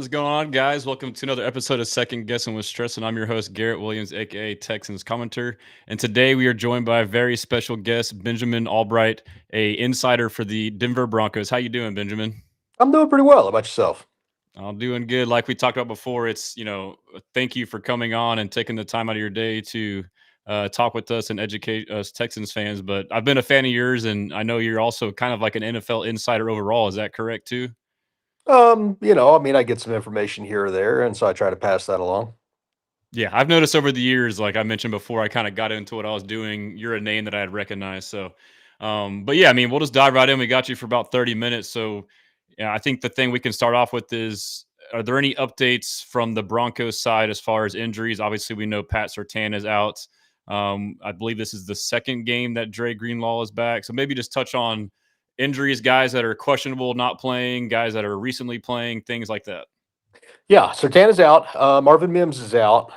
What's going on, guys? Welcome to another episode of Second Guessing with Stress, and I'm your host, Garrett Williams, aka Texans commenter. And today we are joined by a very special guest, Benjamin Allbright, a insider for the Denver Broncos. How you doing, Benjamin? I'm doing pretty well. How about yourself? I'm doing good. Like we talked about before, thank you for coming on and taking the time out of your day to talk with us and educate us Texans fans. But I've been a fan of yours, and I know you're also kind of like an NFL insider overall. Is that correct too? I get some information here or there, and so I try to pass that along. Yeah, I've noticed over the years, like I mentioned before, I kind of got into what I was doing. You're a name that I had recognized. But yeah, I mean, we'll just dive right in. We got you for about 30 minutes. So, yeah, I think the thing we can start off with is are there any updates from the Broncos side as far as injuries? Obviously, we know Pat Surtain is out. I believe this is the second game that Dre Greenlaw is back. So maybe just touch on injuries, guys that are questionable, not playing, guys that are recently playing, things like that. Yeah, Sertan is out. Marvin Mims is out.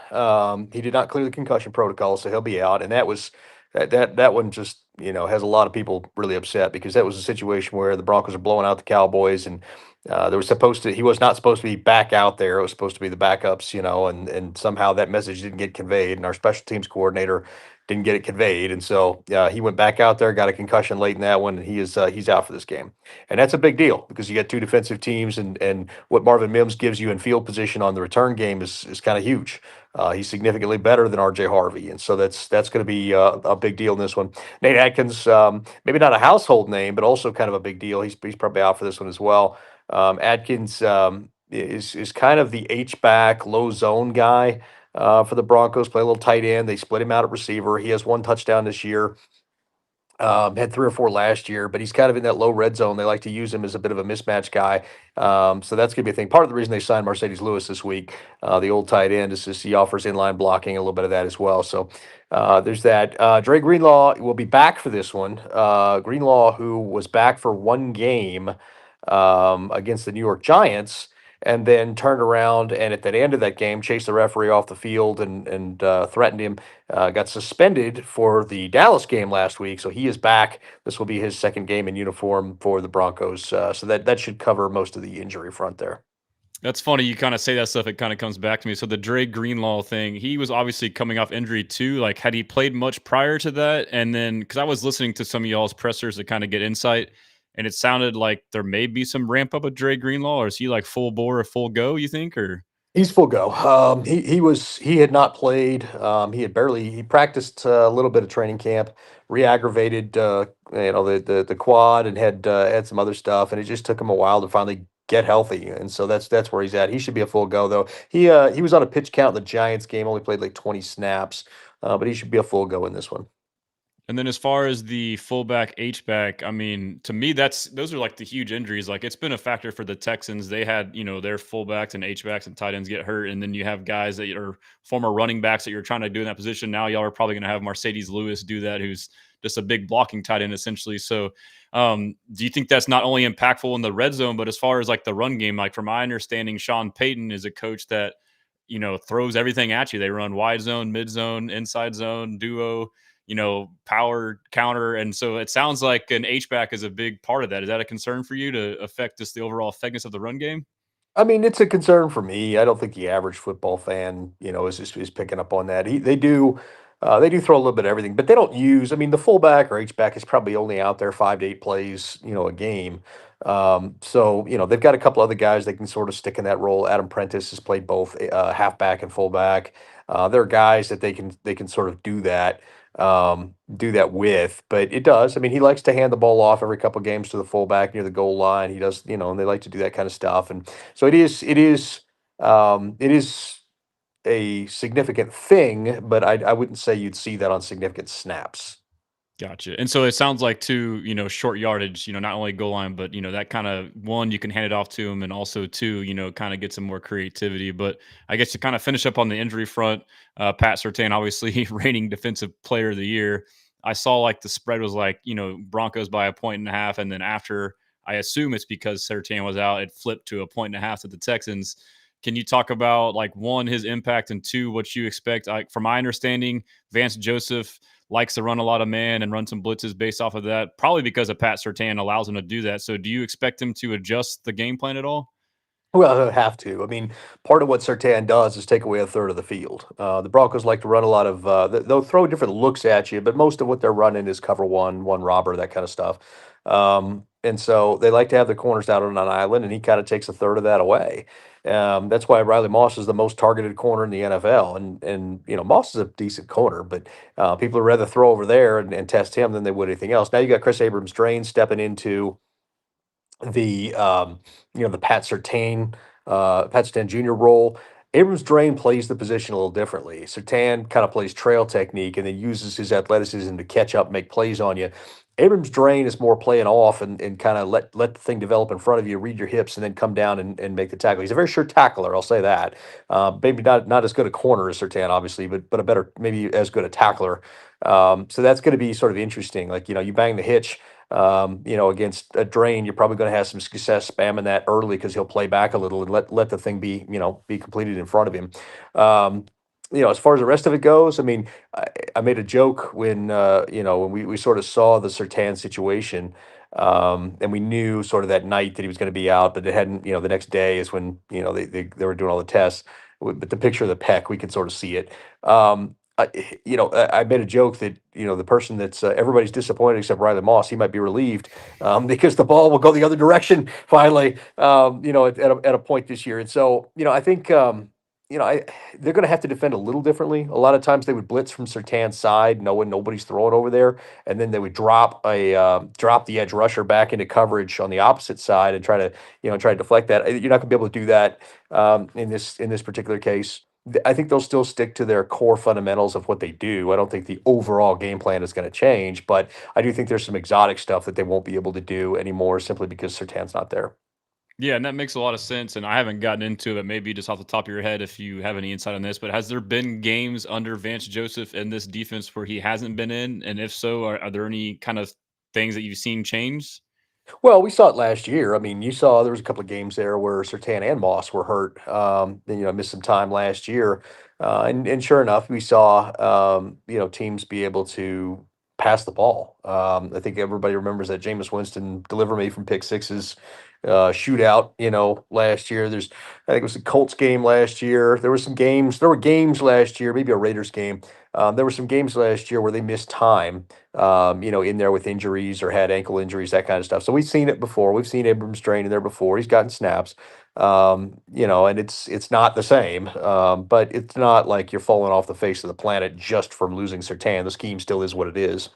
He did not clear the concussion protocol, so he'll be out. And that one just has a lot of people really upset because that was a situation where the Broncos are blowing out the Cowboys, and he was not supposed to be back out there. It was supposed to be the backups, and somehow that message didn't get conveyed, and our special teams coordinator didn't get it conveyed, and so he went back out there, got a concussion late in that one, and he's out for this game. And that's a big deal because you got two defensive teams, and what Marvin Mims gives you in field position on the return game is kind of huge. He's significantly better than R.J. Harvey, and so that's going to be a big deal in this one. Nate Atkins, maybe not a household name, but also kind of a big deal. He's probably out for this one as well. Atkins is kind of the H back low zone guy for the Broncos. Play a little tight end. They split him out at receiver. He has one touchdown this year. Had three or four last year, but he's kind of in that low red zone. They like to use him as a bit of a mismatch guy. So that's going to be a thing. Part of the reason they signed Mercedes Lewis this week, the old tight end, is just he offers inline blocking, a little bit of that as well. So there's that. Dre Greenlaw will be back for this one. Greenlaw, who was back for one game against the New York Giants, and then turned around and at the end of that game chased the referee off the field and threatened him. Got suspended for the Dallas game last week, so he is back. This will be his second game in uniform for the Broncos, so that should cover most of the injury front there. That's funny. You kind of say that stuff. It kind of comes back to me. So the Dre Greenlaw thing, he was obviously coming off injury too. Like, had he played much prior to that? And then, because I was listening to some of y'all's pressers to kind of get insight, and it sounded like there may be some ramp up of Dre Greenlaw, or is he like full bore or full go? You think, or He's full go. He had not played. He practiced a little bit of training camp, re-aggravated the quad and had some other stuff, and it just took him a while to finally get healthy. And so that's where he's at. He should be a full go though. He was on a pitch count in the Giants game, only played like 20 snaps, but he should be a full go in this one. And then as far as the fullback H back, I mean, to me, those are like the huge injuries. Like it's been a factor for the Texans. They had, their fullbacks and H backs and tight ends get hurt. And then you have guys that are former running backs that you're trying to do in that position. Now y'all are probably going to have Mercedes Lewis do that, who's just a big blocking tight end essentially. So do you think that's not only impactful in the red zone, but as far as like the run game, like from my understanding, Sean Payton is a coach that, throws everything at you. They run wide zone, mid zone, inside zone, duo, power counter. And so it sounds like an H-back is a big part of that. Is that a concern for you to affect just the overall effectiveness of the run game? I mean, it's a concern for me. I don't think the average football fan, is picking up on that. They do throw a little bit of everything, but they don't use. I mean, the fullback or H back is probably only out there 5 to 8 plays, a game. So they've got a couple other guys they can sort of stick in that role. Adam Prentice has played both halfback and fullback. There are guys that they can sort of do that with, but it does. I mean, he likes to hand the ball off every couple games to the fullback near the goal line. He does, and they like to do that kind of stuff. And so it is a significant thing, but I wouldn't say you'd see that on significant snaps. Gotcha. And so it sounds like too, short yardage, not only goal line, but that kind of one, you can hand it off to him, and also two, kind of get some more creativity. But I guess to kind of finish up on the injury front, Pat Surtain, obviously reigning defensive player of the year. I saw like the spread was like, Broncos by 1.5 points, and then after, I assume it's because Surtain was out, it flipped to 1.5 points to the Texans. Can you talk about like one, his impact, and two, what you expect? Like from my understanding, Vance Joseph likes to run a lot of man and run some blitzes based off of that, probably because of Pat Surtain allows him to do that. So do you expect him to adjust the game plan at all? Well, they'll have to. I mean, part of what Surtain does is take away a third of the field. The Broncos like to run a lot of. They'll throw different looks at you, but most of what they're running is cover one, one robber, that kind of stuff. And so they like to have the corners out on an island, and he kind of takes a third of that away. That's why Riley Moss is the most targeted corner in the NFL. And Moss is a decent corner, but people would rather throw over there and test him than they would anything else. Now you got Chris Abrams-Drain stepping into the the Pat Surtain Jr. role. Abrams Drain plays the position a little differently. Surtain kind of plays trail technique and then uses his athleticism to catch up, make plays on you. Abrams Drain is more playing off and kind of let the thing develop in front of you, read your hips, and then come down and make the tackle. He's a very sure tackler, I'll say that. Maybe not as good a corner as Surtain, obviously, but a better, maybe as good a tackler. So that's going to be sort of interesting. Like, you bang the hitch against a Drain, you're probably going to have some success spamming that early because he'll play back a little and let the thing be completed in front of him. As far as the rest of it goes, I mean, I made a joke when we sort of saw the Sertan situation, and we knew sort of that night that he was going to be out, but it hadn't, the next day is when, they were doing all the tests. But the picture of the pec, we could sort of see it. I made a joke that the person that's everybody's disappointed except Riley Moss. He might be relieved because the ball will go the other direction finally. At a point this year, and so I think they're going to have to defend a little differently. A lot of times they would blitz from Sertan's side, knowing nobody's throwing over there, and then they would drop the edge rusher back into coverage on the opposite side and try to deflect that. You're not going to be able to do that in this particular case. I think they'll still stick to their core fundamentals of what they do. I don't think the overall game plan is going to change, but I do think there's some exotic stuff that they won't be able to do anymore simply because Sertan's not there. Yeah, and that makes a lot of sense. And I haven't gotten into it. Maybe just off the top of your head, if you have any insight on this, but has there been games under Vance Joseph in this defense where he hasn't been in? And if so, are there any kind of things that you've seen change? Well, we saw it last year. I mean, you saw there was a couple of games there where Sertan and Moss were hurt. Then missed some time last year, and sure enough, we saw teams be able to pass the ball. I think everybody remembers that Jameis Winston deliver me from pick sixes shootout. Last year. I think it was the Colts game last year. There were games last year, maybe a Raiders game. There were some games last year where they missed time in there with injuries or had ankle injuries, that kind of stuff. So we've seen it before. We've seen Abrams Drain in there before. He's gotten snaps, and it's not the same, but it's not like you're falling off the face of the planet just from losing Sertan. The scheme still is what it is.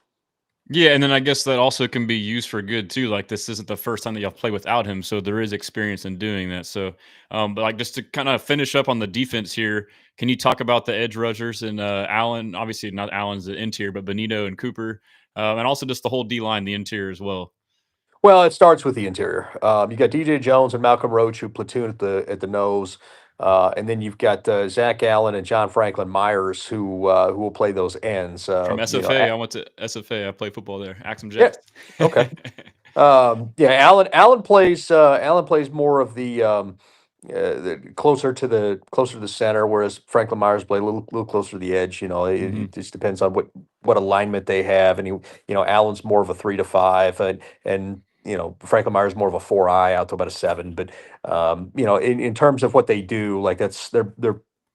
Yeah, and then I guess that also can be used for good too. Like this isn't the first time that y'all play without him, so there is experience in doing that. So, but like just to kind of finish up on the defense here, can you talk about the edge rushers and Allen? Obviously, not Allen's the interior, but Benito and Cooper, and also just the whole D line, the interior as well. Well, it starts with the interior. You got DJ Jones and Malcolm Roach who platoon at the nose, and then you've got Zach Allen and John Franklin Myers who will play those ends. From SFA, I went to SFA. I played football there. Axum Yeah, Jacks. okay. Yeah, Allen plays more of the closer to the center, whereas Franklin Myers play a little closer to the edge. It, Hmm. it just depends on what alignment they have, and Allen's more of a 3 to 5, and Franklin Myers more of a 4 out to about a 7. But in terms of what they do, like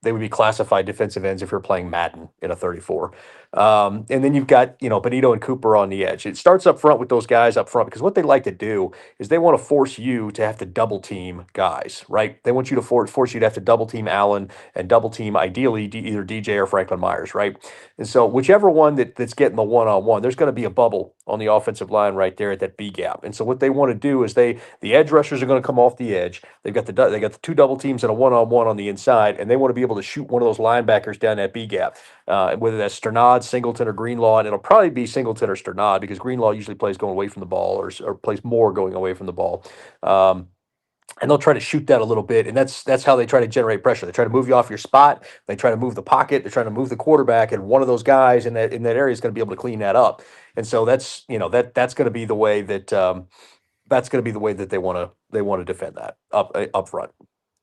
they would be classified defensive ends if you're playing Madden in a 34. And then you've got, Benito and Cooper on the edge. It starts up front with those guys up front because what they like to do is they want to force you to have to double team guys, right? They want you to force you to have to double team Allen and double team ideally either DJ or Franklin Myers, right? And so whichever one that's getting the one-on-one, there's going to be a bubble on the offensive line right there at that B gap. And so what they want to do is the edge rushers are going to come off the edge. They got the two double teams and a one-on-one on the inside, and they want to be able to shoot one of those linebackers down that B gap, whether that's Sternad, Singleton, or Greenlaw. And it'll probably be Singleton or Sternad because Greenlaw usually plays going away from the ball or plays more going away from the ball. And they'll try to shoot that a little bit, and that's how they try to generate pressure. They try to move you off your spot. They try to move the pocket. They're trying to move the quarterback, and one of those guys in that area is going to be able to clean that up. And so that's going to be the way that they want to defend that up front.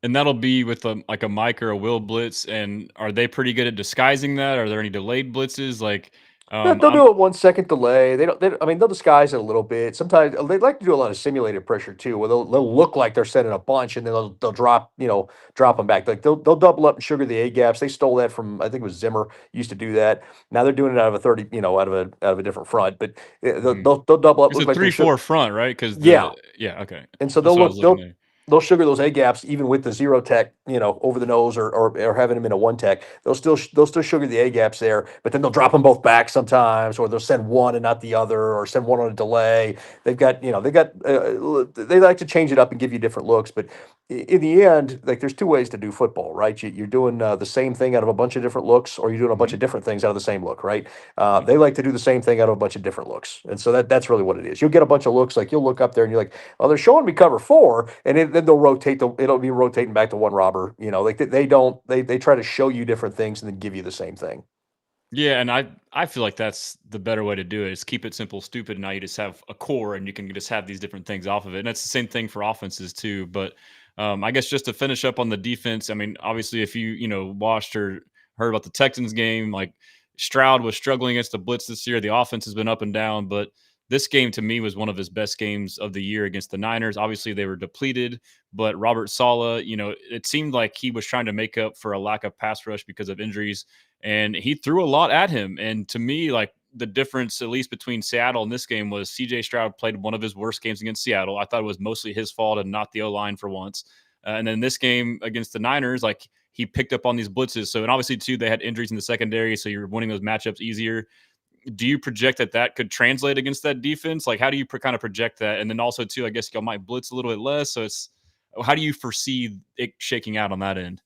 And that'll be with like a Mike or a Will blitz. And are they pretty good at disguising that? Are there any delayed blitzes? Like, They'll I'm do a 1 second delay. I mean, they'll disguise it a little bit. Sometimes they like to do a lot of simulated pressure too, where they'll look like they're sending a bunch, and then they'll drop drop them back. Like they'll double up and sugar the A gaps. They stole that from, I think it was Zimmer used to do that. Now they're doing it out of a 30, out of a different front. But mhm. they'll double up, It's look a like they're 3-4 front, right? Because yeah. okay. And so That's what I was looking at. they'll sugar those A gaps even with the zero tech, over the nose, or having them in a one tech. They'll still sugar the A gaps there, but then they'll drop them both back sometimes, or they'll send one and not the other, or send one on a delay. They like to change it up and give you different looks, but in the end, like there's two ways to do football, right? You're doing the same thing out of a bunch of different looks, or you're doing a bunch Mhm. of different things out of the same look, right? Yeah. They like to do the same thing out of a bunch of different looks, and so that's really what it is. You'll get a bunch of looks, like you'll look up there and you're like, oh, they're showing me cover four, and then they'll it'll be rotating back to one robber. Like they don't, they try to show you different things and then give you the same thing. Yeah, and I feel like that's the better way to do it is keep it simple, stupid. And now you just have a core, and you can just have these different things off of it. And that's the same thing for offenses too. But I guess just to finish up on the defense, I mean, obviously, if you watched or heard about the Texans game, like Stroud was struggling against the blitz this year. The offense has been up and down, but this game to me was one of his best games of the year against the Niners. Obviously, they were depleted, but Robert Sala, it seemed like he was trying to make up for a lack of pass rush because of injuries, and he threw a lot at him. And to me, like the difference, at least between Seattle and this game, was CJ Stroud played one of his worst games against Seattle. I thought it was mostly his fault and not the O line for once. And then this game against the Niners, like he picked up on these blitzes. So, and obviously, too, they had injuries in the secondary. So you're winning those matchups easier. Do you project that that could translate against that defense? Like, how do you kind of project that? And then also, too, I guess y'all might blitz a little bit less. So it's, how do you foresee it shaking out on that end?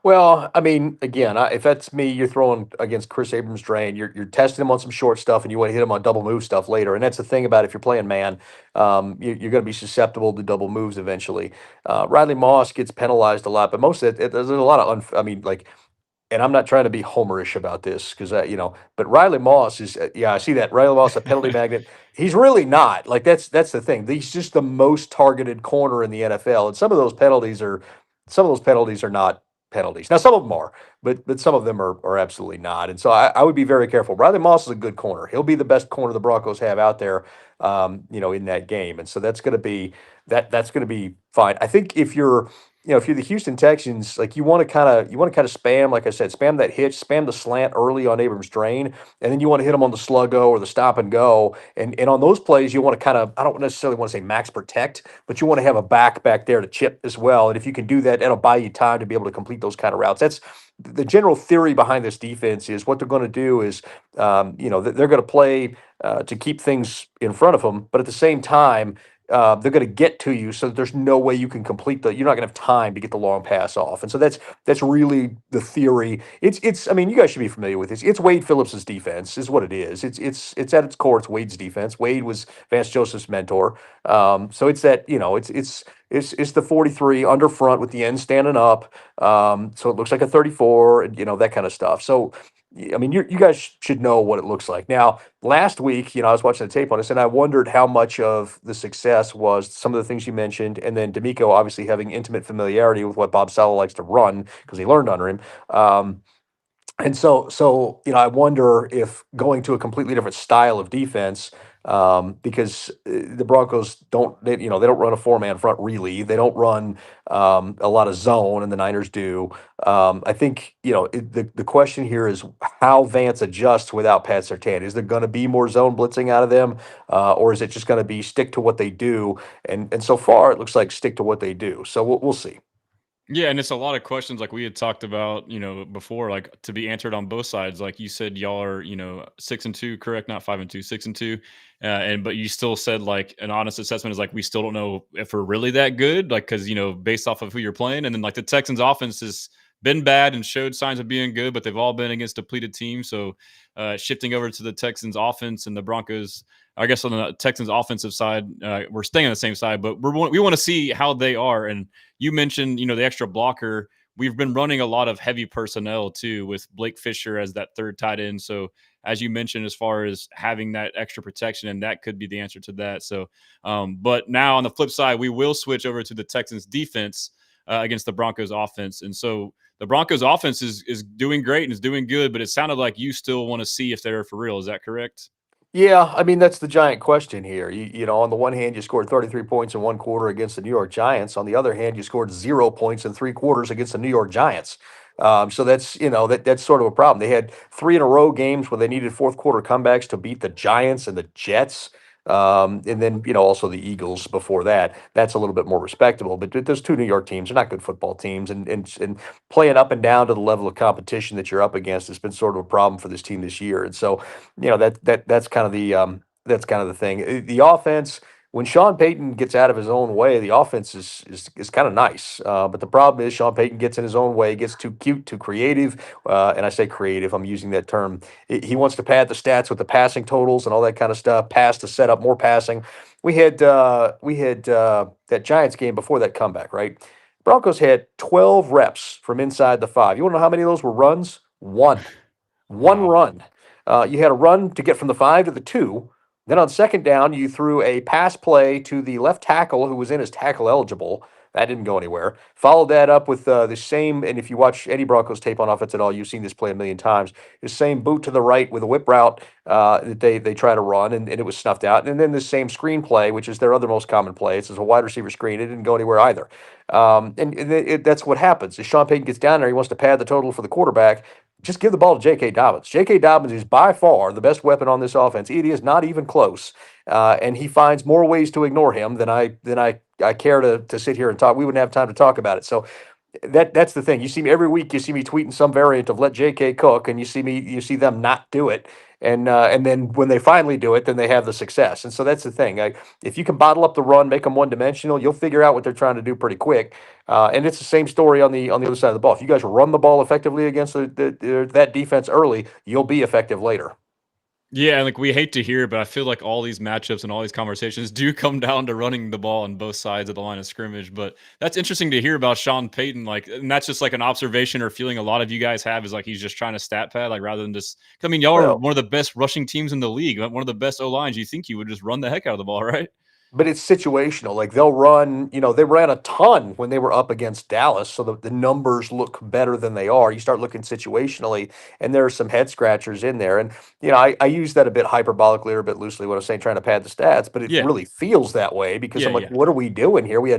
Well, I mean, again, if that's me, you're throwing against Chris Abrams' drain. You're testing him on some short stuff, and you want to hit him on double move stuff later. And that's the thing about if you're playing man, you're going to be susceptible to double moves eventually. Riley Moss gets penalized a lot, but most of there's a lot of I mean, like, and I'm not trying to be homerish about this because but Riley Moss is, yeah, I see that Riley Moss, a penalty magnet. He's really not. Like that's the thing. He's just the most targeted corner in the NFL, and some of those penalties are not penalties. Now some of them are, but some of them are absolutely not. And so I would be very careful. Riley Moss is a good corner. He'll be the best corner the Broncos have out there, in that game, and so that's going to be fine. I think if you're the Houston Texans, like you want to kind of spam, like I said, spam that hitch, spam the slant early on Abrams' drain, and then you want to hit them on the sluggo or the stop and go. And on those plays, you want to kind of, I don't necessarily want to say max protect, but you want to have a back there to chip as well. And if you can do that, that'll buy you time to be able to complete those kind of routes. That's the general theory behind this defense. Is what they're going to do is, they're going to play to keep things in front of them, but at the same time, they're going to get to you, so there's no way you can complete you're not going to have time to get the long pass off. And so that's really the theory. I mean, you guys should be familiar with this. It's Wade Phillips's defense is what it is. It's at its core, it's Wade's defense. Wade was Vance Joseph's mentor. So it's that, it's the 43 under front with the end standing up. So it looks like a 34, and that kind of stuff. So I mean, you guys should know what it looks like. Now, last week, I was watching the tape on this, and I wondered how much of the success was some of the things you mentioned, and then D'Amico obviously having intimate familiarity with what Bob Saleh likes to run because he learned under him. And so I wonder if going to a completely different style of defense, because the Broncos they don't run a four-man front really. They don't run a lot of zone, and the Niners do. I think the question here is how Vance adjusts without Pat Surtain. Is there going to be more zone blitzing out of them, or is it just going to be stick to what they do? And so far, it looks like stick to what they do. So we'll see. Yeah, and it's a lot of questions like we had talked about, before, like to be answered on both sides. Like you said, y'all are, 6-2, correct? Not 5-2, 6-2. And but you still said like an honest assessment is like we still don't know if we're really that good, like because based off of who you're playing, and then like the Texans offense has been bad and showed signs of being good, but they've all been against depleted teams. So shifting over to the Texans offense and the Broncos, I guess on the Texans offensive side, we're staying on the same side, but we want to see how they are. And you mentioned, the extra blocker. We've been running a lot of heavy personnel too, with Blake Fisher as that third tight end. So, as you mentioned, as far as having that extra protection, and that could be the answer to that. So, but now on the flip side, we will switch over to the Texans defense. against the Broncos offense. And so the Broncos offense is doing great and is doing good, but it sounded like you still want to see if they're for real. Is that correct? Yeah, I mean that's the giant question here. On the one hand, you scored 33 points in one quarter against the New York Giants. On the other hand, you scored 0 points in three quarters against the New York Giants. So that's sort of a problem. They had three in a row games where they needed fourth quarter comebacks to beat the Giants and the Jets. And then also the Eagles before that. That's a little bit more respectable. But those two New York teams are not good football teams, and playing up and down to the level of competition that you're up against has been sort of a problem for this team this year. And so that's kind of the thing. The offense, when Sean Payton gets out of his own way, the offense is kind of nice. But the problem is Sean Payton gets in his own way, gets too cute, too creative. And I say creative, I'm using that term. He wants to pad the stats with the passing totals and all that kind of stuff. Pass to set up more passing. We had that Giants game before that comeback, right? Broncos had 12 reps from inside the 5. You want to know how many of those were runs? One Wow. run. You had a run to get from the 5 to the 2. Then on second down, you threw a pass play to the left tackle who was in as tackle eligible. That didn't go anywhere. Followed that up with the same, and if you watch any Broncos tape on offense at all, you've seen this play a million times. The same boot to the right with a whip route that they try to run, and it was snuffed out. And then the same screen play, which is their other most common play. It's a wide receiver screen. It didn't go anywhere either. That's what happens. As Sean Payton gets down there, he wants to pad the total for the quarterback. Just give the ball to J.K. Dobbins. J.K. Dobbins is by far the best weapon on this offense. It is not even close, and he finds more ways to ignore him than I care to sit here and talk. We wouldn't have time to talk about it. So that's the thing. You see me every week. You see me tweeting some variant of "Let J.K. cook," and you see them not do it. And then when they finally do it, then they have the success. And so that's the thing. If you can bottle up the run, make them one dimensional, you'll figure out what they're trying to do pretty quick. And it's the same story on the other side of the ball. If you guys run the ball effectively against that defense early, you'll be effective later. Yeah, and like we hate to hear it, but I feel like all these matchups and all these conversations do come down to running the ball on both sides of the line of scrimmage. But that's interesting to hear about Sean Payton. Like, and that's just like an observation or feeling a lot of you guys have is like he's just trying to stat pad, like rather than just. I mean, y'all are Well, one of the best rushing teams in the league, one of the best O lines. You think you would just run the heck out of the ball, right? but it's situational. Like they'll run, they ran a ton when they were up against Dallas, so the numbers look better than they are. You start looking situationally, and there are some head scratchers in there. And I use that a bit hyperbolically or a bit loosely when I'm saying trying to pad the stats, but it Yeah, really feels that way because yeah, I'm like, yeah. what are we doing here? We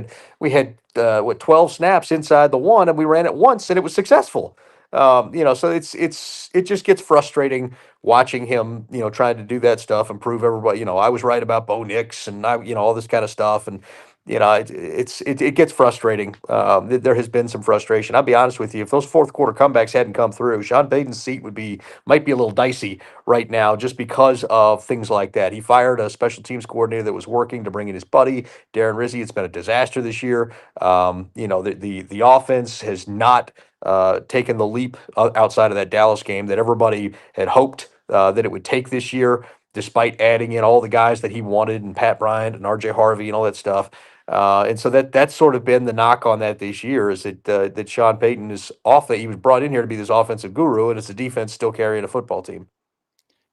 had 12 snaps inside the one, and we ran it once, and it was successful. So it just gets frustrating watching him, trying to do that stuff and prove everybody, I was right about Bo Nix and all this kind of stuff. And, it gets frustrating. There has been some frustration. I'll be honest with you. If those fourth quarter comebacks hadn't come through, Sean Payton's seat might be a little dicey right now just because of things like that. He fired a special teams coordinator that was working to bring in his buddy, Darren Rizzi. It's been a disaster this year. The offense has not taken the leap outside of that Dallas game that everybody had hoped that it would take this year, despite adding in all the guys that he wanted and Pat Bryant and R.J. Harvey and all that stuff. And so that's sort of been the knock on that this year is that Sean Payton is off. He was brought in here to be this offensive guru, and it's the defense still carrying a football team.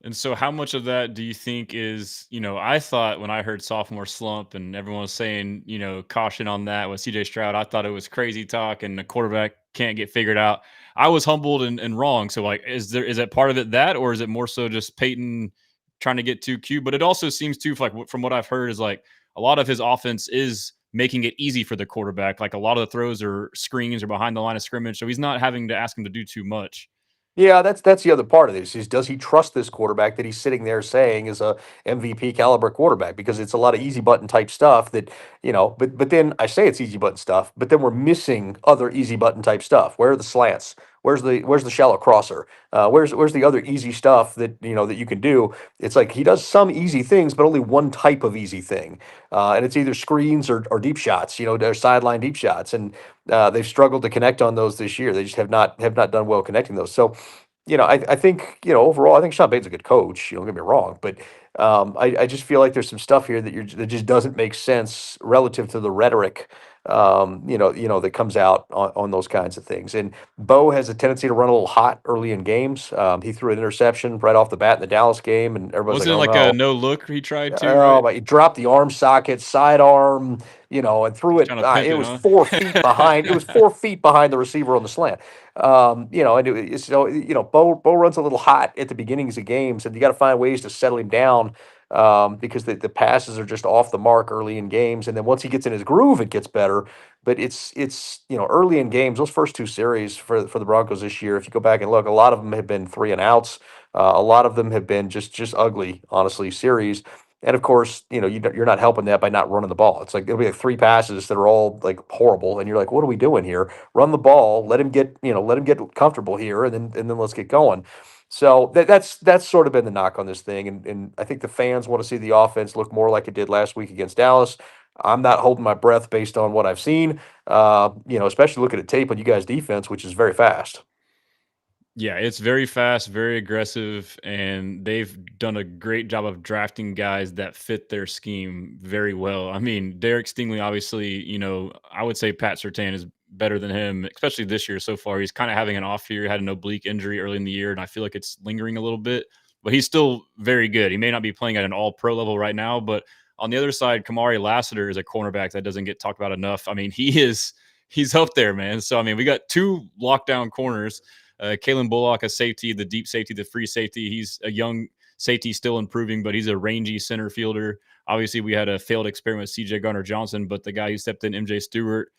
And so, how much of that do you think is, I thought when I heard sophomore slump and everyone was saying, caution on that with CJ Stroud, I thought it was crazy talk and the quarterback can't get figured out. I was humbled and wrong. So, like, is that part of it that, or is it more so just Peyton trying to get too cute? But it also seems too, like, from what I've heard, is like a lot of his offense is making it easy for the quarterback. Like, a lot of the throws are screens or behind the line of scrimmage. So, he's not having to ask him to do too much. Yeah, that's the other part of this is does he trust this quarterback that he's sitting there saying is a MVP caliber quarterback? Because it's a lot of easy button type stuff that, but then I say it's easy button stuff, but then we're missing other easy button type stuff. Where are the slants? Where's the shallow crosser? Where's the other easy stuff that you can do? It's like he does some easy things, but only one type of easy thing, and it's either screens or deep shots. They're sideline deep shots, and they've struggled to connect on those this year. They just have not done well connecting those. So I think, overall, I think Sean Payton's a good coach. Don't get me wrong, but I just feel like there's some stuff here that just doesn't make sense relative to the rhetoric that comes out on those kinds of things. And Bo has a tendency to run a little hot early in games. He threw an interception right off the bat in the Dallas game, and everybody's like, Wasn't it "Oh like a no!" no look he tried to, Oh, right? but he dropped the arm socket, sidearm, and threw He's it. trying to pimp It it, was 4 feet behind. It was huh? 4 feet behind the receiver on the slant. And Bo runs a little hot at the beginnings of games, and you got to find ways to settle him down because the passes are just off the mark early in games, and then once he gets in his groove, it gets better. But it's early in games, those first two series for the Broncos this year. If you go back and look, a lot of them have been three and outs. A lot of them have been just ugly, honestly, series. And of course, you're not helping that by not running the ball. It's like it'll be like three passes that are all like horrible, and you're like, what are we doing here? Run the ball, let him get comfortable here, and then let's get going. So that's sort of been the knock on this thing, and I think the fans want to see the offense look more like it did last week against Dallas. I'm not holding my breath based on what I've seen, especially looking at tape on you guys' defense, which is very fast. Yeah, it's very fast, very aggressive, and they've done a great job of drafting guys that fit their scheme very well. I mean, Derek Stingley, obviously, I would say Pat Surtain is better than him, especially this year so far. He's kind of having an off year, had an oblique injury early in the year, and I feel like it's lingering a little bit, but he's still very good. He may not be playing at an all pro level right now, but on the other side, Kamari Lassiter is a cornerback that doesn't get talked about enough. I mean, he's up there, man. So I mean, we got two lockdown corners. Kalen Bullock, a safety, the deep safety, the free safety. He's a young safety, still improving, but he's a rangy center fielder. Obviously, we had a failed experiment with CJ Garner Johnson, but the guy who stepped in, MJ Stewart,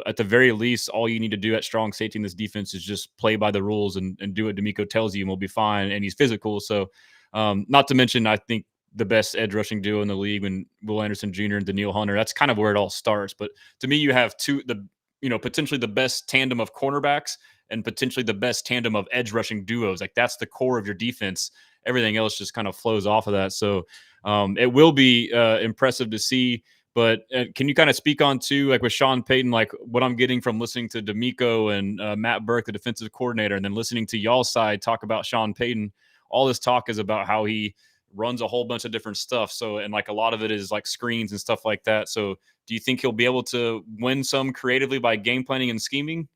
at the very least, all you need to do at strong safety in this defense is just play by the rules and do what D'Amico tells you, and we'll be fine. And he's physical. So, not to mention, I think the best edge rushing duo in the league when Will Anderson Jr. and Daniil Hunter. That's kind of where it all starts. But to me, you have potentially the best tandem of cornerbacks and potentially the best tandem of edge rushing duos. Like that's the core of your defense. Everything else just kind of flows off of that. So it will be impressive to see. But can you kind of speak on too, like with Sean Payton, like what I'm getting from listening to D'Amico and Matt Burke, the defensive coordinator, and then listening to y'all's side talk about Sean Payton. All this talk is about how he runs a whole bunch of different stuff. So, and like a lot of it is like screens and stuff like that. So, do you think he'll be able to win some creatively by game planning and scheming?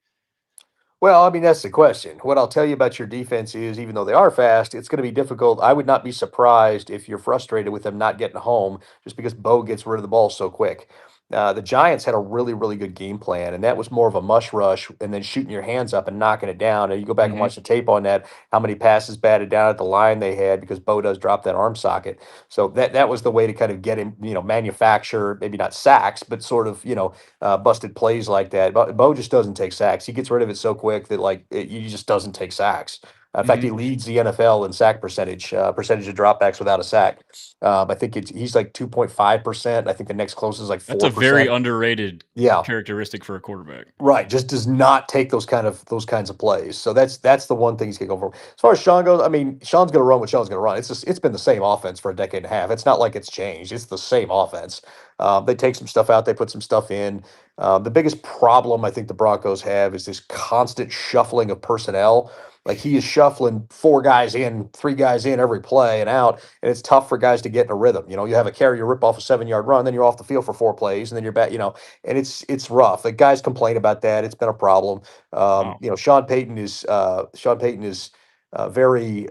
Well, I mean, that's the question. What I'll tell you about your defense is, even though they are fast, it's going to be difficult. I would not be surprised if you're frustrated with them not getting home just because Bo gets rid of the ball so quick. The Giants had a really, really good game plan, and that was more of a mush rush and then shooting your hands up and knocking it down. And you go back and Mm-hmm. watch the tape on that, how many passes batted down at the line they had because Bo does drop that arm socket. So that was the way to kind of get him, manufacture, maybe not sacks, but sort of, busted plays like that. But Bo just doesn't take sacks. He gets rid of it so quick that he just doesn't take sacks. In fact, Mm-hmm. he leads the NFL in sack percentage, percentage of dropbacks without a sack. I think he's like 2.5%. I think the next closest is like That's a very 4%. underrated Yeah. characteristic for a quarterback. Right, just does not take those kinds of plays. So that's the one thing he's gonna go for. As far as Sean goes, I mean, Sean's gonna run what Sean's gonna run. It's been the same offense for a decade and a half. It's not like it's changed. It's the same offense. They take some stuff out, they put some stuff in. The biggest problem I think the Broncos have is this constant shuffling of personnel. Like he is shuffling four guys in, three guys in every play and out, and it's tough for guys to get in a rhythm. You have a carrier rip off a 7 yard run, then you're off the field for 4 plays, and then you're back. And it's rough. Like guys complain about that. It's been a problem. Wow. Sean Payton is very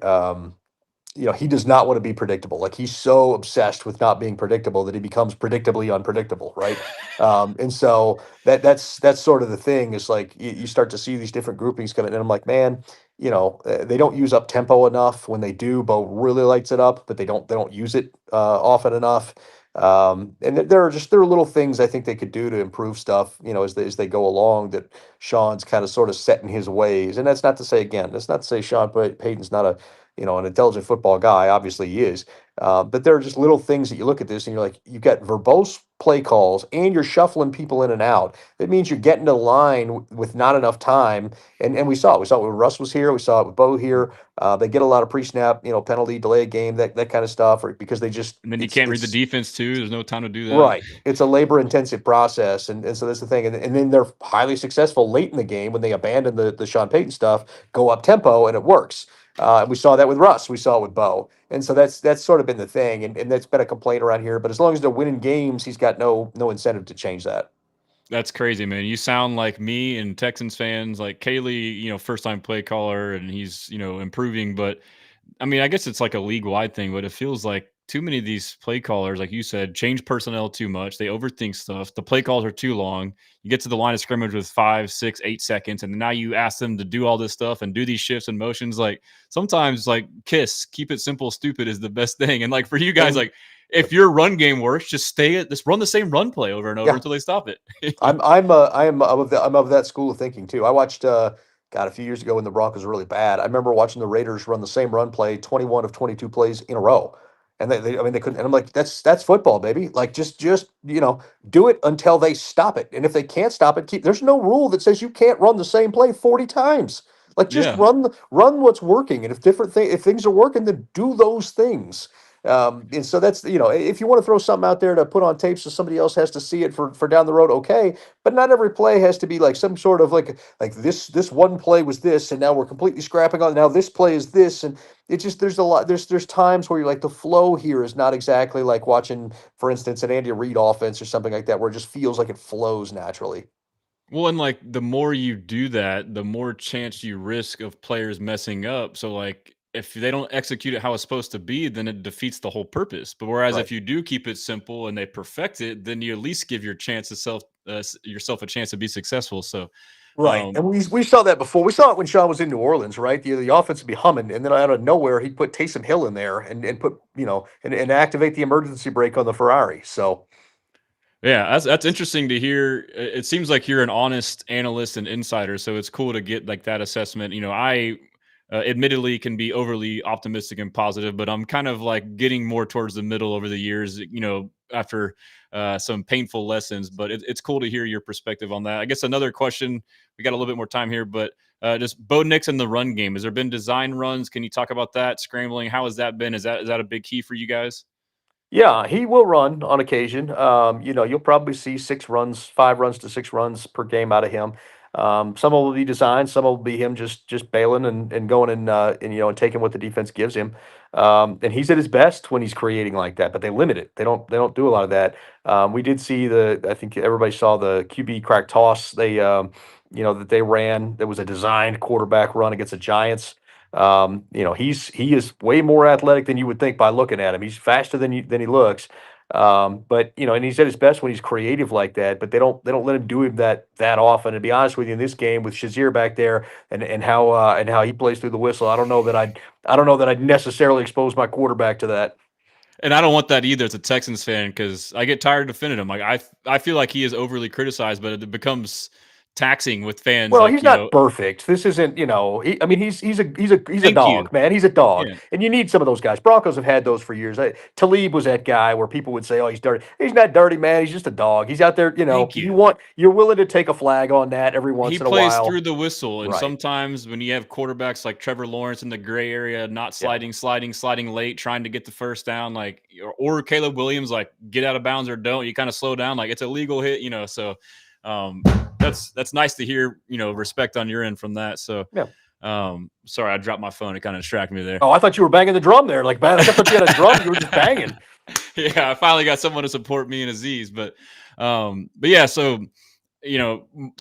he does not want to be predictable. Like he's so obsessed with not being predictable that he becomes predictably unpredictable, right? And so that's sort of the thing. Is like you start to see these different groupings coming, and I'm like, man, they don't use up tempo enough. When they do, Bo really lights it up, but they don't use it often enough. And there are little things I think they could do to improve stuff, as they go along. That Sean's kind of sort of set in his ways, and that's not to say Sean Payton's not an intelligent football guy. Obviously, he is. But there are just little things that you look at this and you're like, you've got verbose play calls and you're shuffling people in and out. That means you're getting to the line with not enough time. And we saw it. We saw it when Russ was here. We saw it with Bo here. They get a lot of pre-snap, penalty, delay game, that kind of stuff, or because they just And then you can't read the it's defense too. There's no time to do that. right. It's a labor intensive process. And so that's the thing. And then they're highly successful late in the game when they abandon the Sean Payton stuff, go up tempo, and it works. We saw that with Russ. We saw it with Bo. And so that's sort of been the thing. And that's been a complaint around here. But as long as they're winning games, he's got no incentive to change that. That's crazy, man. You sound like me and Texans fans, like Kaylee, first time play caller and he's, improving. But I mean, I guess it's like a league wide thing, but it feels like too many of these play callers, like you said, change personnel too much. They overthink stuff. The play calls are too long. You get to the line of scrimmage with 5, 6, 8 seconds, and now you ask them to do all this stuff and do these shifts and motions. Like sometimes, like keep it simple, stupid is the best thing. And like for you guys, And like if your run game works, just run the same run play over and over yeah, until they stop it. I'm of that school of thinking too. I watched God, a few years ago when the Broncos were really bad. I remember watching the Raiders run the same run play 21 of 22 plays in a row. And I mean they couldn't, and I'm like, that's football, baby. Like just do it until they stop it. And if they can't stop it, there's no rule that says you can't run the same play 40 times. Like just Yeah. run what's working. And if things are working, then do those things. And so that's, if you want to throw something out there to put on tape so somebody else has to see it for down the road, okay. But not every play has to be like some sort of like this one play was this, and now we're completely scrapping on. Now this play is this, and it just there's a lot. There's times where you're like the flow here is not exactly like watching, for instance, an Andy Reid offense or something like that, where it just feels like it flows naturally. Well, and like the more you do that, the more chance you risk of players messing up. So like if they don't execute it how it's supposed to be, then it defeats the whole purpose. But whereas Right. if you do keep it simple and they perfect it, then you at least give yourself a chance to be successful. So Right, um and we saw that before. We saw it when Sean was in New Orleans, right? The offense would be humming, and then out of nowhere, he'd put Taysom Hill in there and put and activate the emergency brake on the Ferrari. So yeah, that's interesting to hear. It seems like you're an honest analyst and insider, so it's cool to get like that assessment. I admittedly can be overly optimistic and positive, but I'm kind of like getting more towards the middle over the years. After some painful lessons, but it's cool to hear your perspective on that. I guess another question. We got a little bit more time here, but just Bo Nix in the run game. Has there been design runs? Can you talk about that? Scrambling. How has that been? Is that a big key for you guys? yeah, he will run on occasion. You'll probably see 5 runs to 6 runs per game out of him. Some will be designed, some will be him just bailing and going and taking what the defense gives him. And he's at his best when he's creating like that, but they limit it. They don't do a lot of that. We did see I think everybody saw the QB crack toss. That they ran. There was a designed quarterback run against the Giants. He is way more athletic than you would think by looking at him. He's faster than he looks. But and he's at his best when he's creative like that. But they don't let him do him that often. And to be honest with you, in this game with Shazier back there and how he plays through the whistle, I don't know that I'd necessarily expose my quarterback to that. And I don't want that either as a Texans fan because I get tired of defending him. Like I feel like he is overly criticized, but it becomes taxing with fans. Well, Like he's not perfect. This isn't, I mean, he's a thank you. dog, man. He's a dog, Yeah, and you need some of those guys. Broncos have had those for years. Talib was that guy where people would say, "Oh, he's dirty." He's not dirty, man. He's just a dog. He's out there. thank You you. want you're willing to take a flag on that every He once in a plays while, through the whistle, and right? sometimes when you have quarterbacks like Trevor Lawrence in the gray area, not Yeah. sliding late, trying to get the first down, like or Caleb Williams, like get out of bounds or don't, you kind of slow down, like it's a legal hit. So um, that's nice to hear, respect on your end from that. So Yeah. sorry, I dropped my phone. It kind of distracted me there. Oh, I thought you were banging the drum there, like man. I thought you had a drum. You were just banging. Yeah, I finally got someone to support me and Aziz, but yeah, so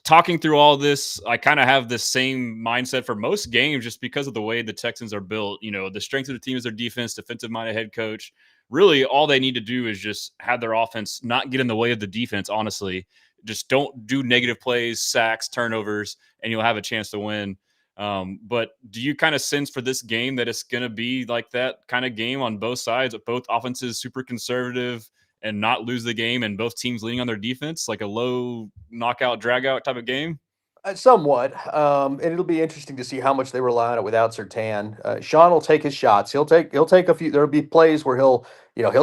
talking through all this, I kind of have this same mindset for most games just because of the way the Texans are built. The strength of the team is their defense, defensive minded head coach. Really, all they need to do is just have their offense not get in the way of the defense, honestly. Just don't do negative plays, sacks, turnovers, and you'll have a chance to win. But do you kind of sense for this game that it's going to be like that kind of game on both sides? Both offenses super conservative and not lose the game, and both teams leaning on their defense, like a low knockout, drag out type of game? Somewhat, and it'll be interesting to see how much they rely on it without Sertan. Sean will take his shots. He'll take a few. There'll be plays where he'll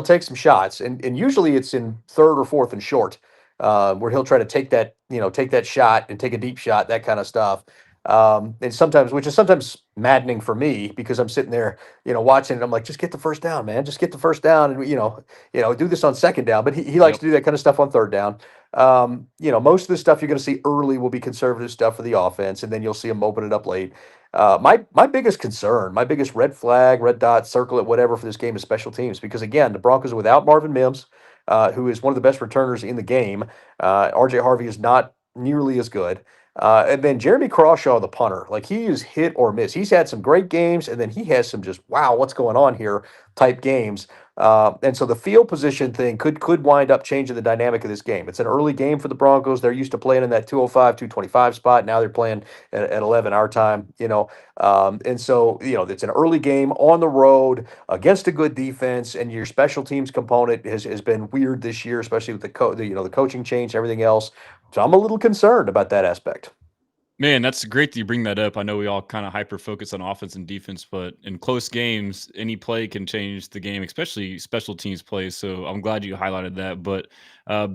take some shots, and usually it's in third or fourth and short, where he'll try to take that shot and take a deep shot, that kind of stuff. And sometimes, which is sometimes maddening for me because I'm sitting there, watching it. I'm like, just get the first down, man. Just get the first down, and do this on second down. But he likes Yep. to do that kind of stuff on third down. Most of the stuff you're going to see early will be conservative stuff for the offense, and then you'll see them open it up late. My biggest concern, my biggest red flag, red dot, circle it, whatever for this game is special teams because again, the Broncos are without Marvin Mims. who is one of the best returners in the game. RJ Harvey is not nearly as good. And then Jeremy Crawshaw, the punter, like he is hit or miss. He's had some great games, and then he has some just wow, what's going on here type games. And so the field position thing could wind up changing the dynamic of this game. It's an early game for the Broncos. They're used to playing in that 205, 225 spot. Now they're playing at 11 our time, and so, it's an early game on the road against a good defense, and your special teams component has been weird this year, especially with the coaching change and everything else. So I'm a little concerned about that aspect. Man, that's great that you bring that up. I know we all kind of hyper focus on offense and defense, but in close games, any play can change the game, especially special teams plays. So I'm glad you highlighted that. But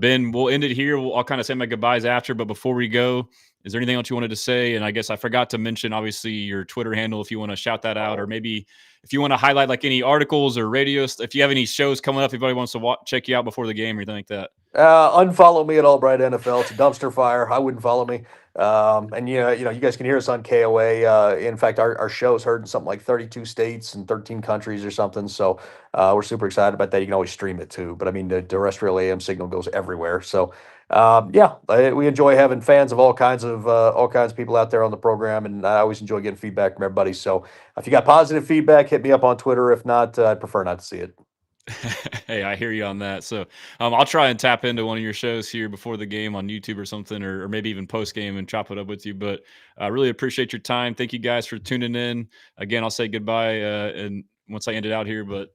Ben, we'll end it here. I'll kind of say my goodbyes after. But before we go, is there anything else you wanted to say? And I guess I forgot to mention, obviously, your Twitter handle if you want to shout that out, or maybe if you want to highlight like any articles or radio, if you have any shows coming up, if anybody wants to check you out before the game or anything like that. Unfollow me at Allbright NFL. It's a dumpster fire. I wouldn't follow me. And you guys can hear us on KOA. In fact, our show's heard in something like 32 states and 13 countries or something. So we're super excited about that. You can always stream it too. But I mean, the terrestrial AM signal goes everywhere. So we enjoy having fans of all kinds of people out there on the program, and I always enjoy getting feedback from everybody. So if you got positive feedback, hit me up on Twitter. If not, I'd prefer not to see it. Hey, I hear you on that. So I'll try and tap into one of your shows here before the game on YouTube or something, or maybe even post game and chop it up with you. But I really appreciate your time. Thank you guys for tuning in. Again, I'll say goodbye and once I end it out here. But